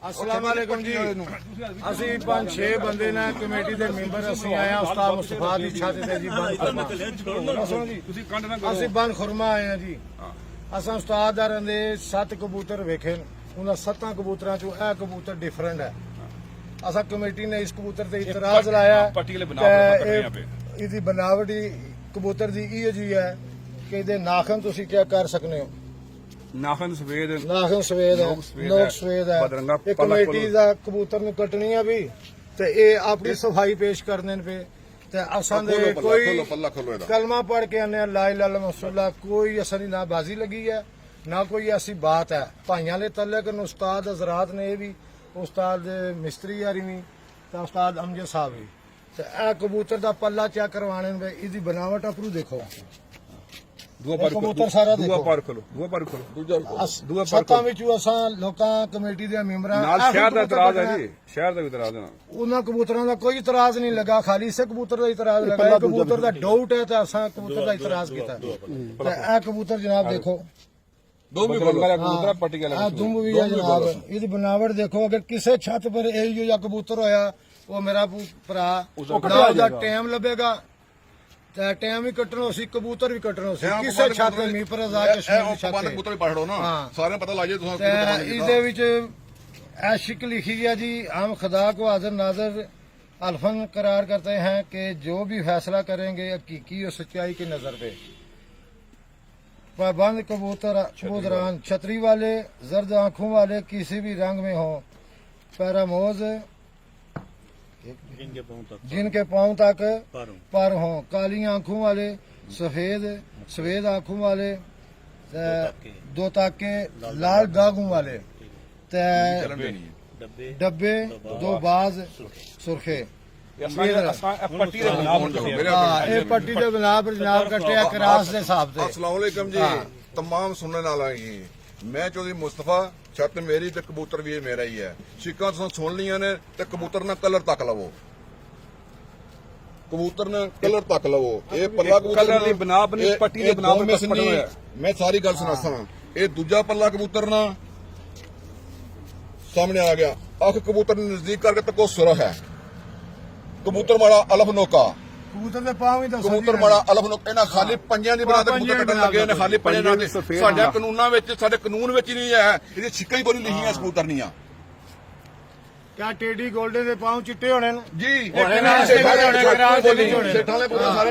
अस्सलाम वालेकुम जी। ਅਸੀਂ 5-6 ਬੰਦੇ ਨੇ ਕਮੇਟੀ ਦੇ ਮੈਂਬਰ ਅਸੀਂ ਆਏ ਆ ਉਸਤਾਦ ਮੁਸਤਫਾ ਦੀ ਛੱਤ ਤੇ ਜੀ ਬੰਦ ਖੁਰਮਾ ਅਸੀਂ ਬੰਦ ਖੁਰਮਾ ਆਏ ਆ ਜੀ। ਅਸਾਂ ਉਸਤਾਦ ਦਾ ਰੰਦੇ 7 ਕਬੂਤਰ ਵੇਖੇ ਉਹਨਾਂ 7 ਕਬੂਤਰਾਂ ਚੋਂ ਇਹ ਕਬੂਤਰ ਡਿਫਰੈਂਟ ਹੈ। ਅਸਾਂ ਕਮੇਟੀ ਨੇ ਇਸ ਕਬੂਤਰ ਤੇ ਇਤਰਾਜ਼ ਲਾਇਆ ਇਹਦੀ ਬਣਾਵਟ ਕਬੂਤਰ ਦੀ ਇਹ ਜੀ ਹੈ ਕਿ ਇਹਦੇ ਨਾਖਨ ਤੁਸੀਂ ਕੀ ਕਰ ਸਕਦੇ ਹੋ। ਨਾਖਨ ਸਵੇਦ ਹੈ, ਨੋਕ ਸਵੇਦ ਹੈ। ਇਹ ਕਮੇਟੀ ਦਾ ਕਬੂਤਰ ਨੂੰ ਕੱਟਣੀ ਆ ਵੀ ਤੇ ਇਹ ਆਪਣੀ ਸਫਾਈ ਪੇਸ਼ ਕਰਨੇ ਨੇ ਪਏ ਤੇ ਅਸਾਂ ਦੇ ਕੋਈ ਕਲਮਾ ਪੜ ਕੇ ਆਨੇ ਲਾ ਇਲਾਹਾ ਇਲlallah ਕੋਈ ਅਸਾਂ ਦੀ ਨਾ ਬਾਜ਼ੀ ਲੱਗੀ ਹੈ ਨਾ ਕੋਈ ਐਸੀ ਬਾਤ ਹੈ। ਭਾਈਆਂ ਦੇ ਤਲਕ ਨੂੰ ਉਸਤਾਦ ਹਜ਼ਰਾਤ ਨੇ ਇਹ ਵੀ ਉਸਤਾਦ ਮਿਸਤਰੀ ਯਾਰੀ ਵੀ ਤੇ ਉਸਤਾਦ ਅਮਜਦ ਸਾਹਿਬ ਵੀ ਤੇ ਇਹ ਕਬੂਤਰ ਦਾ ਪੱਲਾ ਚੈੱਕ ਕਰਵਾਣੇ ਨੇ। ਇਹਦੀ ਬਣਾਵਟ ਆਪਰੂ ਦੇਖੋ। ਕਬੂਤਰ ਸਾਰਾ ਸੱਤਾਂ ਵਿੱਚੋਂ ਅਸਾਂ ਲੋਕਾਂ ਕਮੇਟੀ ਦੇ ਮੈਂਬਰਾਂ ਨਾਲ ਸ਼ਹਿਰ ਦਾ ਇਤਰਾਜ਼ ਹੈ ਜੀ, ਸ਼ਹਿਰ ਦਾ ਵੀ ਇਤਰਾਜ਼ ਹੈ। ਉਹਨਾਂ ਕਬੂਤਰਾਂ ਦਾ ਕੋਈ ਇਤਰਾਜ਼ ਨਹੀਂ ਲੱਗਾ, ਖਾਲੀ ਇਸੇ ਕਬੂਤਰ ਦਾ ਇਤਰਾਜ਼ ਲੱਗਾ। ਕਬੂਤਰ ਦਾ ਡਾਊਟ ਹੈ ਤੇ ਅਸਾਂ ਕਬੂਤਰ ਦਾ ਇਤਰਾਜ਼ ਕੀਤਾ ਤੇ ਇਹ ਕਬੂਤਰ ਜਨਾਬ ਦੇਖੋ ਦੁੰਬ ਵੀ ਹੈ ਜਨਾਬ। ਇਹਦੀ ਬਣਾਵਟ ਦੇਖੋ। ਅਗਰ ਕਿਸੇ ਛੱਤ ਪਰ ਇਹੋ ਜਿਹਾ ਕਬੂਤਰ ਹੋਇਆ ਉਹ ਮੇਰਾ ਭਰਾ ਉਹਦਾ ਟਾਈਮ ਲੱਭੇਗਾ ਤੇ ਟਾਈਮ ਵੀ ਕੱਟਣਾ ਸੀ, ਕਬੂਤਰ ਵੀ ਕੱਟਣਾ ਸੀ। ਕਿਸੇ ਛੱਤ ਤੇ ਮੀਂਹ ਪਰ ਆ ਕਸ਼ਮੀਰ ਦੀ ਛੱਤ ਤੇ ਕਬੂਤਰ ਵੀ ਪੜੋ ਨਾ ਸਾਰਿਆਂ ਪਤਾ ਲੱਗ ਜੇ ਤੁਸੀਂ। ਇਹਦੇ ਵਿੱਚ आशिक लिखी है जी, हम खुदा को हाजिर नाजर अल्फन करार करते हैं कि जो भी फैसला करेंगे हकीकी और सच्चाई की नजर पे। पाबंद कबूतरान छतरी वाले, जर्द आंखों वाले, किसी भी रंग में हो, पैरामोज जिनके पांव तक पर हो, काली आंखों वाले, सफेद आंखों वाले, दो ताके लाल दागों वाले, डब्बे दो बाज सुरखे। पट्टी दे बना पर जनाब कटिया क्रास दे हिसाब से। अस्सलाम वालेकुम जी तमाम सुनने वाला जी। मैं चौधरी मुस्तफा, छत मेरी ते कबूतर भी मेरा ही है। शिकां तुसां सुन लियां ने ते कबूतर ना कलर तक लवो, कबूतर ने कलर तक लवो। ये पल्ला कलर दी बना बनी पट्टी दे बना पर पड़ो है। मैं सारी गल सुनासा। ये दूजा पल्ला कबूतर ना सामने आ गया, अख कबूतर नजदीक करके तको सुर है। कबूतर माड़ा अलफ नोका, कबूतर दे पांव ही दसो। कबूतर माड़ा अलफ नोका। इन्हां खाली पंजां दी बना के कबूतर कटन लगे ने। खाली पंजां दे साडे कानूनां विच, साडे कानून विच नहीं है। इहदी छिक्कां ही कोई लिखियां कबूतर नीआं। क्या टेडी गोल्डन दे पांव चिट्टे होने जी होने